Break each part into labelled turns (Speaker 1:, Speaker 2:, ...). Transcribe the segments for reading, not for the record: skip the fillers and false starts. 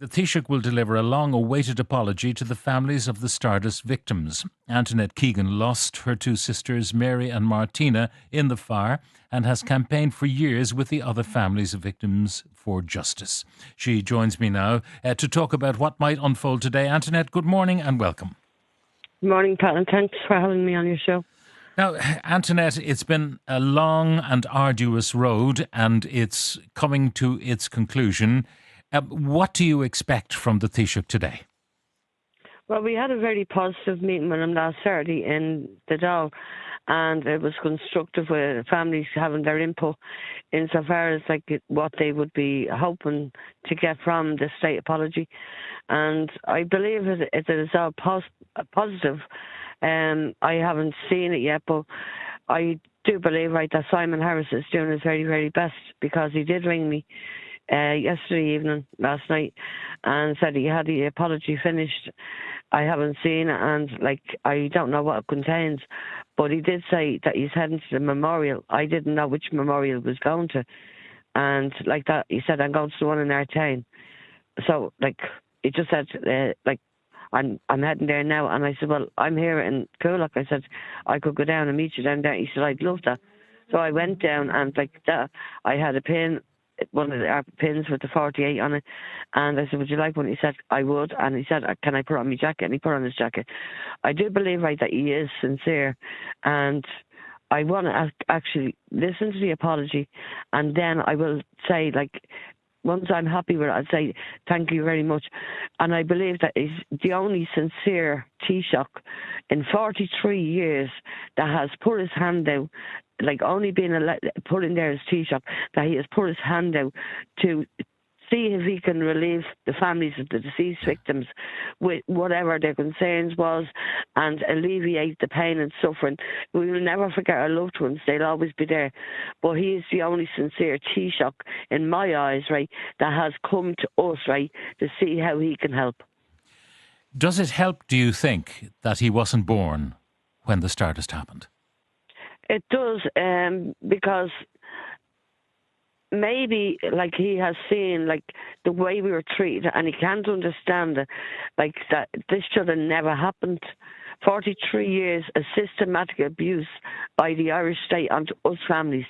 Speaker 1: The Taoiseach will deliver a long-awaited apology to the families of the Stardust victims. Antoinette Keegan lost her two sisters, Mary and Martina, in the fire and has campaigned for years with the other families of victims for justice. She joins me now to talk about what might unfold today. Antoinette, good morning and welcome.
Speaker 2: Good morning, Pat, and thanks for having me on your show.
Speaker 1: Now, Antoinette, it's been a long and arduous road and it's coming to its conclusion. What do you expect from the Taoiseach today?
Speaker 2: Well, we had a very positive meeting with him last Saturday in the Dáil, and it was constructive with families having their input insofar as what they would be hoping to get from the state apology. And I believe it is all positive. I haven't seen it yet, but I do believe that Simon Harris is doing his very, very best, because he did ring me yesterday evening, last night, and said he had the apology finished. I haven't seen it, and I don't know what it contains, but he did say that he's heading to the memorial. I didn't know which memorial he was going to, and that he said, I'm going to the one in Artane. So he just said I'm heading there now, and I said, well, I'm here in Coolock. I said I could go down and meet you down there. He said, I'd love that. So I went down, and I had a pin, one of our pins with the 48 on it, and I said, would you like one? He said, I would. And he said, can I put on my jacket? And he put on his jacket. I do believe that he is sincere, and I want to actually listen to the apology, and then I will say, once I'm happy with it, I'll say thank you very much. And I believe that he's the only sincere Taoiseach in 43 years that has put his hand out, only being put in there as Taoiseach, that he has put his hand out to see if he can relieve the families of the deceased victims with whatever their concerns was, and alleviate the pain and suffering. We will never forget our loved ones. They'll always be there. But he is the only sincere Taoiseach, in my eyes, that has come to us, to see how he can help.
Speaker 1: Does it help, do you think, that he wasn't born when the Stardust happened?
Speaker 2: It does, because maybe he has seen the way we were treated, and he can't understand that this should have never happened. 43 years of systematic abuse by the Irish state onto us families,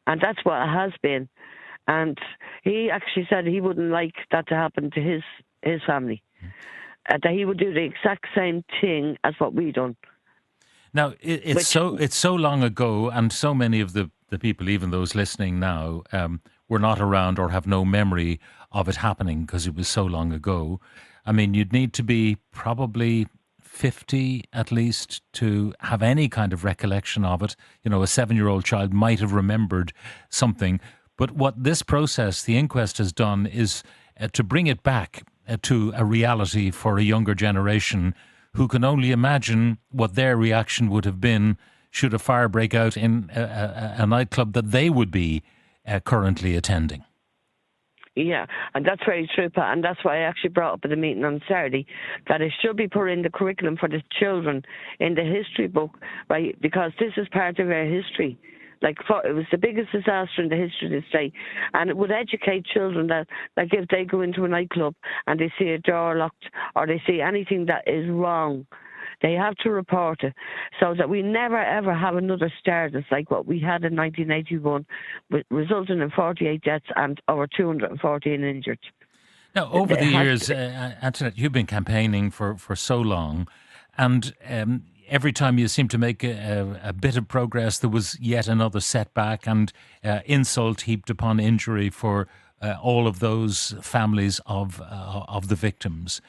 Speaker 2: and that's what it has been. And he actually said he wouldn't like that to happen to his family, that he would do the exact same thing as what we done.
Speaker 1: Now, it's so long ago, and so many of the people, even those listening now, were not around or have no memory of it happening because it was so long ago. I mean, you'd need to be probably 50 at least to have any kind of recollection of it. You know, a 7-year-old child might have remembered something. But what this process, the inquest, has done is to bring it back to a reality for a younger generation who can only imagine what their reaction would have been should a fire break out in a nightclub that they would be currently attending.
Speaker 2: Yeah, and that's very true, Pat, and that's why I actually brought up at the meeting on Saturday that it should be put in the curriculum for the children in the history book, because this is part of our history. It was the biggest disaster in the history of the state, and it would educate children that, if they go into a nightclub and they see a door locked or they see anything that is wrong, they have to report it, so that we never ever have another Stardust like what we had in 1981, resulting in 48 deaths and over 214 injured.
Speaker 1: Now, over the years, Antoinette, you've been campaigning for so long, and every time you seem to make a bit of progress, there was yet another setback and insult heaped upon injury for all of those families of the victims.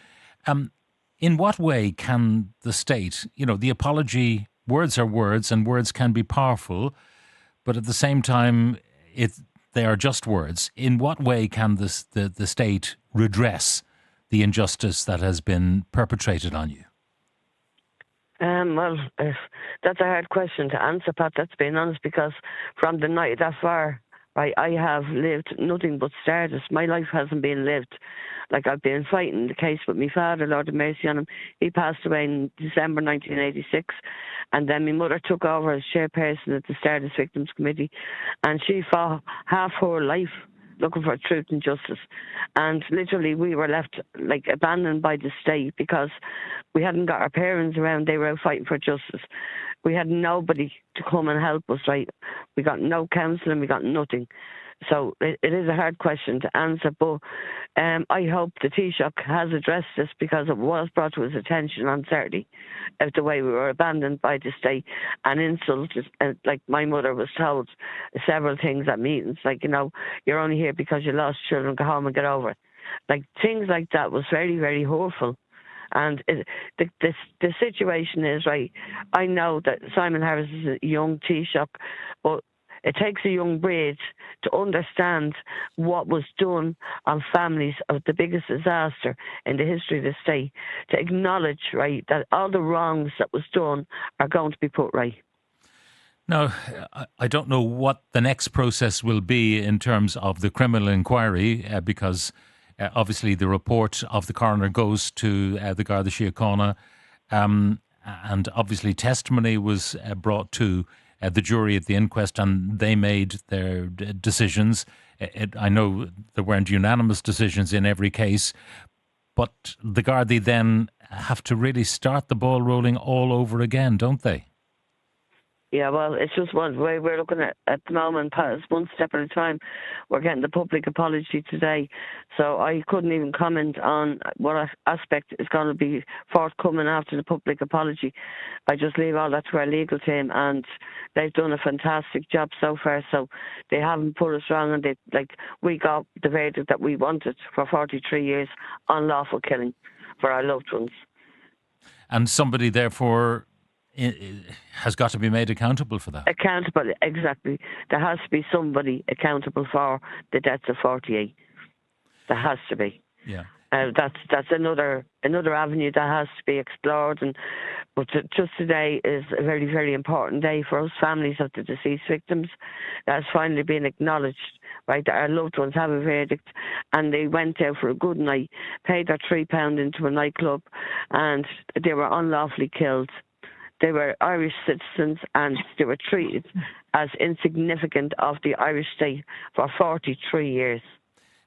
Speaker 1: In what way can the state, the apology, words are words and words can be powerful, but at the same time, they are just words. In what way can the state redress the injustice that has been perpetrated on you?
Speaker 2: Well, that's a hard question to answer, Pat, that's being honest, because from the night that far, I have lived nothing but Stardust. My life hasn't been lived. I've been fighting the case with my father, Lord have mercy on him. He passed away in December 1986, and then my mother took over as chairperson of the Stardust Victims Committee, and she fought half her life looking for truth and justice. And literally we were left like abandoned by the state because we hadn't got our parents around. They were out fighting for justice. We had nobody to come and help us, right? We got no counselling, we got nothing. So it is a hard question to answer, but I hope the Taoiseach has addressed this because it was brought to his attention on Saturday of the way we were abandoned by the state and insulted. Like my mother was told several things at meetings, like, you know, you're only here because you lost children, go home and get over it. Like things like that was very, very hurtful. And the situation is, right, I know that Simon Harris is a young Taoiseach, but it takes a young brain to understand what was done on families of the biggest disaster in the history of the state, to acknowledge, right, that all the wrongs that was done are going to be put right.
Speaker 1: Now, I don't know what the next process will be in terms of the criminal inquiry, because obviously the report of the coroner goes to the Garda Síochána, and obviously testimony was brought to the jury at the inquest, and they made their decisions. I know there weren't unanimous decisions in every case, but the Gardaí then have to really start the ball rolling all over again, don't they?
Speaker 2: Yeah, well, it's just one way we're looking at the moment, one step at a time. We're getting the public apology today, so I couldn't even comment on what aspect is going to be forthcoming after the public apology. I just leave all that to our legal team, and they've done a fantastic job so far, so they haven't put us wrong, and we got the verdict that we wanted for 43 years, unlawful killing for our loved ones.
Speaker 1: And somebody, therefore, has got to be made accountable for that.
Speaker 2: Accountable, exactly. There has to be somebody accountable for the deaths of 48. There has to be.
Speaker 1: Yeah.
Speaker 2: That's another avenue that has to be explored. But just today is a very, very important day for us, families of the deceased victims. That has finally been acknowledged, right, that our loved ones have a verdict, and they went out for a good night, paid their £3 into a nightclub, and they were unlawfully killed. They were Irish citizens, and they were treated as insignificant of the Irish state for 43 years.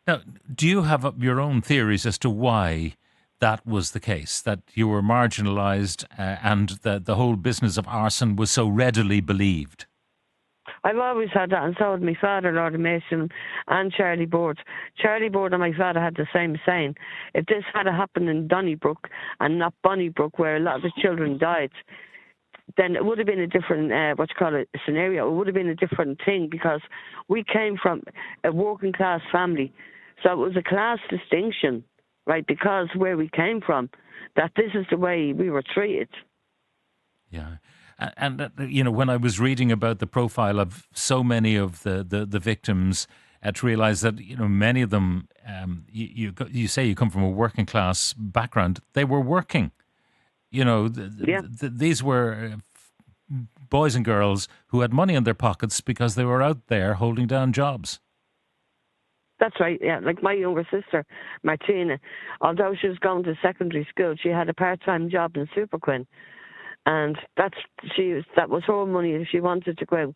Speaker 1: Now, do you have your own theories as to why that was the case, that you were marginalised and that the whole business of arson was so readily believed?
Speaker 2: I've always had that, and so had my father, Lord Mason, and Charlie Board. Charlie Board and my father had the same saying. If this had happened in Donnybrook and not Bonnybrook, where a lot of the children died, then it would have been a different, scenario. It would have been a different thing, because we came from a working class family. So it was a class distinction, right, because where we came from, that this is the way we were treated. Yeah.
Speaker 1: And you know, when I was reading about the profile of so many of the victims, to realise that, you know, many of them, you say you come from a working class background, they were working. You know, these were boys and girls who had money in their pockets because they were out there holding down jobs.
Speaker 2: That's right, yeah. Like my younger sister, Martina, although she was going to secondary school, she had a part-time job in Super Quinn. And that was her money if she wanted to go.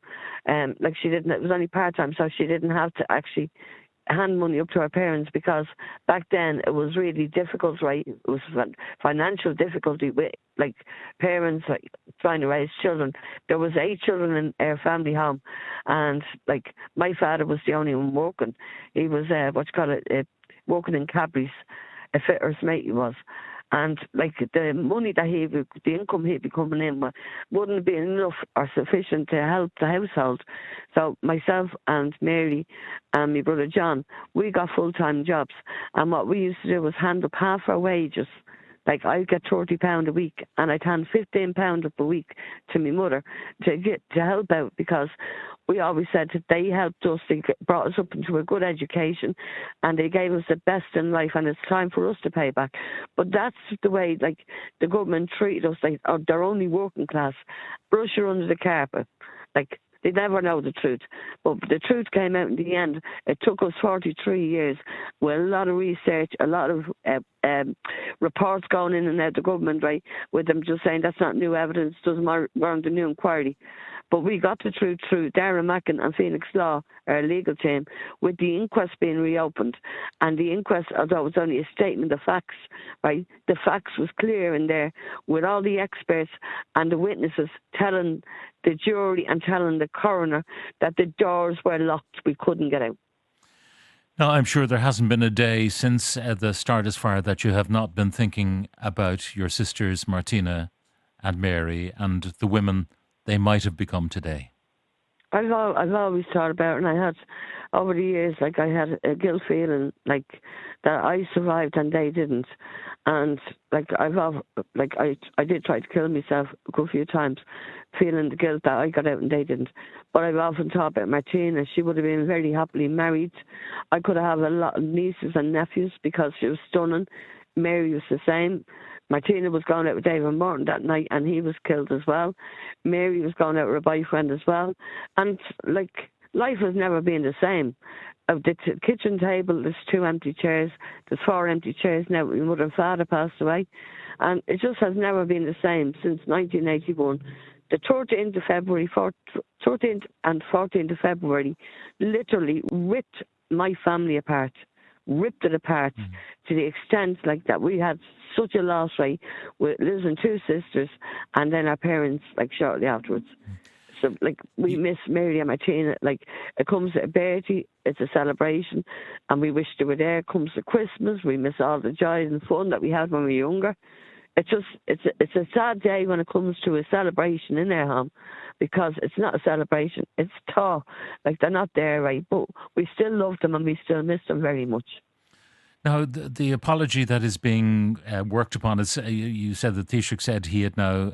Speaker 2: Like she didn't, it was only part-time, so she didn't have to actually hand money up to her parents, because back then it was really difficult, right? It was financial difficulty with like parents like trying to raise children. There was 8 children in our family home, and like my father was the only one working. He was working in Cadbury's, a fitter's mate he was. And like the money that the income he'd be coming in with wouldn't be enough or sufficient to help the household. So myself and Mary and my brother John, we got full-time jobs. And what we used to do was hand up half our wages. Like I'd get £30 a week, and I'd hand £15 up a week to my mother to help out, because we always said that they helped us, they brought us up into a good education, and they gave us the best in life, and it's time for us to pay back. But that's the way, like, the government treated us, like they're only working class, brush her under the carpet. Like, they never know the truth. But the truth came out in the end. It took us 43 years with a lot of research, a lot of reports going in and out of the government, right, with them just saying that's not new evidence, doesn't warrant a new inquiry. But we got the truth through Darren Mackin and Phoenix Law, our legal team, with the inquest being reopened. And the inquest, although it was only a statement of facts, right, the facts was clear in there with all the experts and the witnesses telling the jury and telling the coroner that the doors were locked, we couldn't get out.
Speaker 1: Now, I'm sure there hasn't been a day since the Stardust fire that you have not been thinking about your sisters, Martina and Mary, and the women they might have become today.
Speaker 2: I've always thought about it, and I had, over the years, like, I had a guilt feeling, like, that I survived and they didn't. And, like, I did try to kill myself a good few times, feeling the guilt that I got out and they didn't. But I've often thought about Martina. She would have been very happily married. I could have a lot of nieces and nephews because she was stunning. Mary was the same. Martina was going out with David Morton that night and he was killed as well. Mary was going out with her boyfriend as well. And, like, life has never been the same. Of the kitchen table, there's 2 empty chairs. There's 4 empty chairs now. My mother and father passed away. And it just has never been the same since 1981. The 13th of February, 13th and 14th of February, literally ripped my family apart. Ripped it apart to the extent like that we had such a loss, right, with losing 2 sisters and then our parents, like, shortly afterwards. So, like, we miss Mary and Martina. Like, it comes to Bertie, it's a celebration, and we wish they were there. It comes to Christmas, we miss all the joy and fun that we had when we were younger. It's a sad day when it comes to a celebration in their home, because it's not a celebration, it's tough. Like, they're not there, right? But we still love them and we still miss them very much.
Speaker 1: Now, the apology that is being worked upon is, you said that Taoiseach said he had now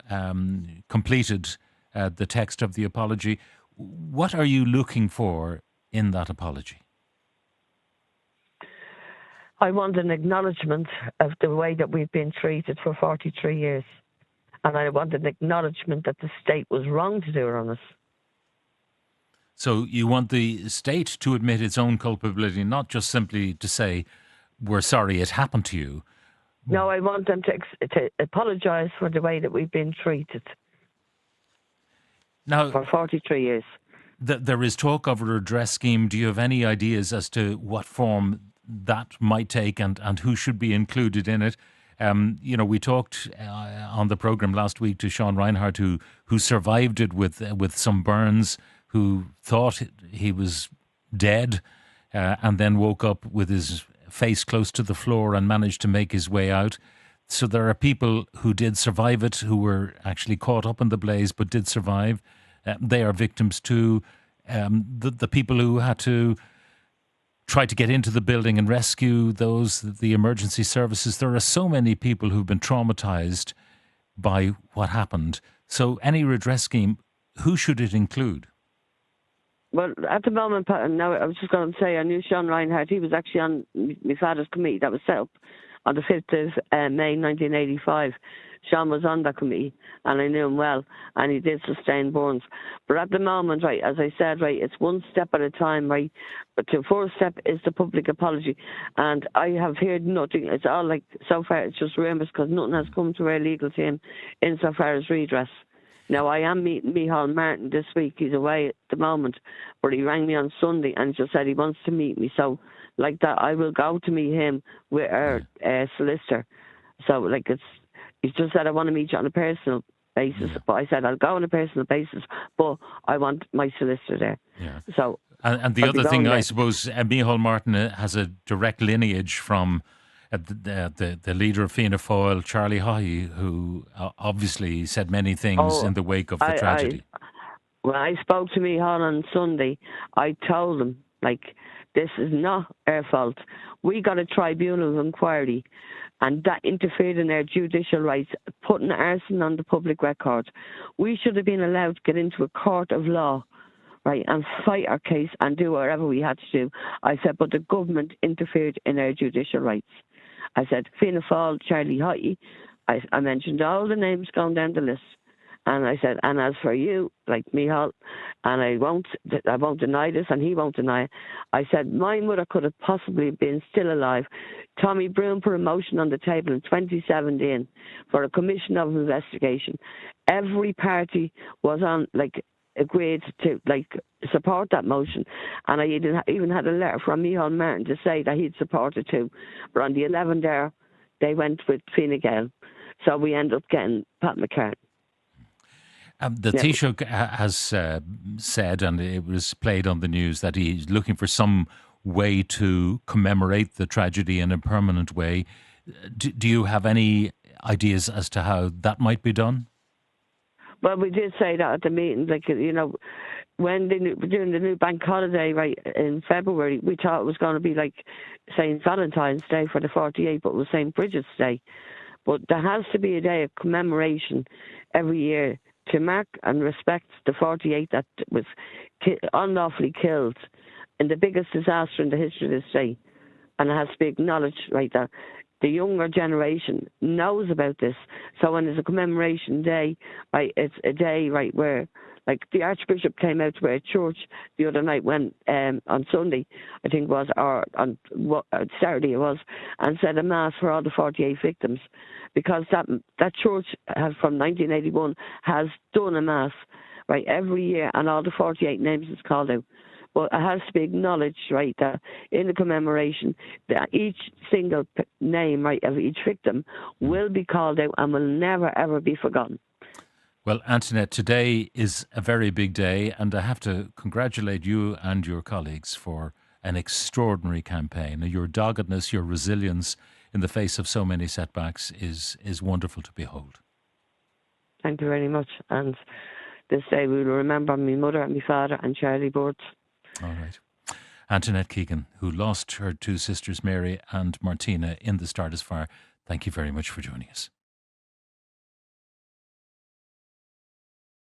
Speaker 1: completed the text of the apology. What are you looking for in that apology?
Speaker 2: I want an acknowledgement of the way that we've been treated for 43 years. And I want an acknowledgement that the state was wrong to do it on us.
Speaker 1: So you want the state to admit its own culpability, not just simply to say, we're sorry it happened to you.
Speaker 2: No, I want them to apologise for the way that we've been treated
Speaker 1: now,
Speaker 2: for 43 years.
Speaker 1: There is talk of a redress scheme. Do you have any ideas as to what form that might take and who should be included in it? We talked on the programme last week to Sean Reinhardt, who survived it with some burns, who thought he was dead and then woke up with his face close to the floor and managed to make his way out. So there are people who did survive it, who were actually caught up in the blaze but did survive. They are victims too. The people who had to try to get into the building and rescue the emergency services. There are so many people who've been traumatised by what happened. So any redress scheme, who should it include?
Speaker 2: Well, at the moment, now I was just going to say, I knew Sean Reinhardt. He was actually on my father's committee that was set up on the 5th of May 1985. Sean was on that committee, and I knew him well, and he did sustain burns. But at the moment, right, as I said, right, it's one step at a time, right? But the first step is the public apology, and I have heard nothing. It's all like, so far, it's just rumours, because nothing has come to our legal team insofar as redress. Now, I am meeting Micheál Martin this week. He's away at the moment, but he rang me on Sunday and just said he wants to meet me. So, like that, I will go to meet him with our solicitor. So, like, he's just said, I want to meet you on a personal basis. But I said, I'll go on a personal basis, but I want my solicitor there.
Speaker 1: Yeah.
Speaker 2: So,
Speaker 1: and the other thing, I suppose, Micheál Martin has a direct lineage from the leader of Fianna Fáil, Charlie Haughey, who obviously said many things in the wake of the tragedy.
Speaker 2: When I spoke to Micheál on Sunday, I told him, like, this is not our fault. We got a tribunal of inquiry, and that interfered in our judicial rights, putting arson on the public record. We should have been allowed to get into a court of law, right, and fight our case and do whatever we had to do. I said, but the government interfered in our judicial rights. I said, Fianna Fáil, Charlie Haughey. I mentioned all the names going down the list. And I said, and as for you, like Micheál, and I won't deny this, and he won't deny it. I said, my mother could have possibly been still alive. Tommy Broome put a motion on the table in 2017 for a commission of investigation. Every party was on, like, agreed to support that motion, and I even had a letter from Micheál Martin to say that he'd support it too. But on the 11th there, they went with Fine Gael, so we ended up getting Pat McCartney.
Speaker 1: The Taoiseach has said, and it was played on the news, that he's looking for some way to commemorate the tragedy in a permanent way. Do you have any ideas as to how that might be done?
Speaker 2: Well, we did say that at the meeting, when during the new bank holiday, right, in February, we thought it was going to be like St. Valentine's Day for the 48, but it was St. Bridget's Day. But there has to be a day of commemoration every year to mark and respect the 48 that was unlawfully killed in the biggest disaster in the history of this state. And it has to be acknowledged, right, that the younger generation knows about this. So when there's a commemoration day, right, it's a day, right, where, the Archbishop came out to a church the other night when, on Sunday, I think it was, or on Saturday it was, and said a mass for all the 48 victims. Because that church from 1981 has done a mass, right, every year, and all the 48 names is called out. But it has to be acknowledged, right, that in the commemoration, that each single name, right, of each victim will be called out and will never, ever be forgotten.
Speaker 1: Well, Antoinette, today is a very big day, and I have to congratulate you and your colleagues for an extraordinary campaign. Your doggedness, your resilience in the face of so many setbacks is wonderful to behold.
Speaker 2: Thank you very much. And this day we will remember my mother and my father and Charlie Birds.
Speaker 1: All right. Antoinette Keegan, who lost her two sisters, Mary and Martina, in the Stardust fire. Thank you very much for joining us.